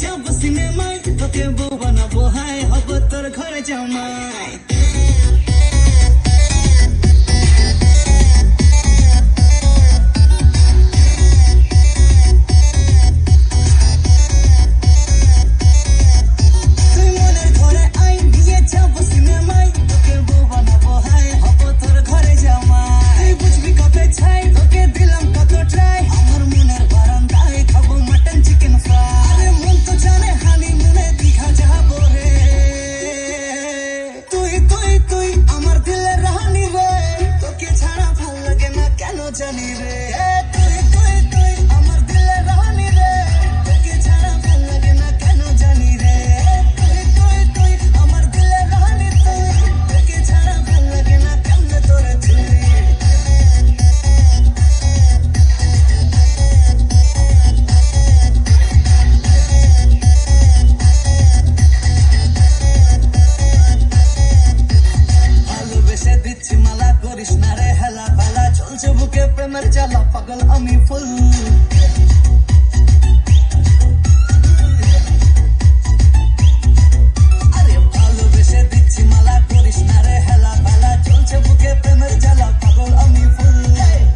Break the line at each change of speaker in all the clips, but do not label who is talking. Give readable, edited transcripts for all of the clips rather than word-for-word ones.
যাব সিনেমায় তোকে বউ বানাবো হায় হব তোর ঘরে জামাই জানি রে তুই তুই তুই আমার দিলে রানী রে তোকে ছাড়া ভাল লাগে না কেন জানি রে তুই তুই তুই আমার দিলে রানী তুই তোকে ছাড়া ভাল লাগে না কেন তোরে তুই ভালোবেসে দিচ্ছি মালা করিস না রে হেলা পালা চলছে বুকে প্রেমের জ্বালা পাগল আমি ফুল আরে ভালোবেসে দিচ্ছি মালা করিস না রে হেলা পালা চলছে বুকে প্রেমের জ্বালা পাগল আমি ফুল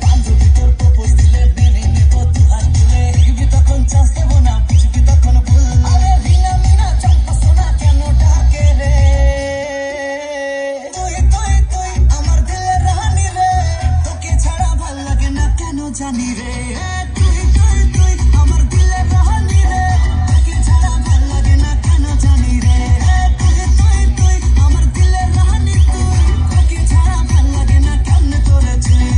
বান্ধবী তোর প্রপোজ দিলে মেনে নেব দু হাত তুলে দেখবি তখন চান্স দেব না বুঝবি তখন ভুল আরে ভিনা মিনা চম্পা সোনা কেন ডাকে রে তুই তুই তুই আমার দিলে রানী রে তোকে ছাড়া ভাল লাগে না কেন জানি রে তুই তুই তুই আমার দিলে রানী রে তোকে ছাড়া ভাল লাগে না কেন জানি রে তুই তুই তুই আমার দিলে রানী তুই তোকে ছাড়া ভাল লাগে না কেন তোরে তুই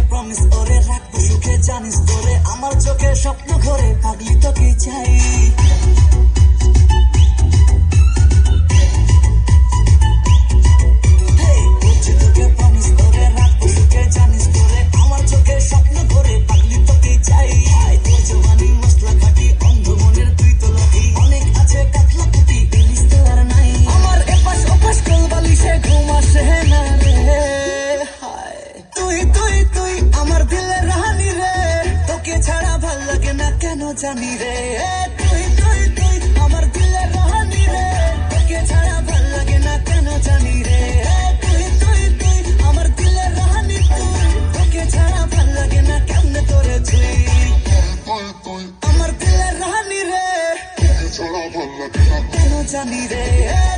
প্রমিস ওরে রাখবো সুখে জানিস তোরে আমার চোখে স্বপ্ন ঘরে পাগলি তোকে চাই তোকে প্রমিস ওরে রাখবো সুখে জানিস তোরে আমার চোখে স্বপ্ন ঘরে পাগলি তোকে চাই তোর জওয়ানি মশলা খাটি অন্ধ মনের তুই তো লাগি অনেক আছে কাতলা কুটি ইলিশ তো আর নাই আমার এপাশ ওপাশ কোলবালিশে ঘুম আসে না রে তুই তুই তুই আমার দিলে রানী রে তোকে ছাড়া ভাল লাগে না কেন জানি রে তুই তুই তুই আমার দিলে রানী রে তোকে ছাড়া ভাল লাগে না কেন জানি রে তুই তুই তুই আমার দিলে রানী তুই তোকে ছাড়া ভাল লাগে না কেন তোরে তুই আমার দিলে রানী রে তোকে ছাড়া ভাল লাগে না কেন জানি রে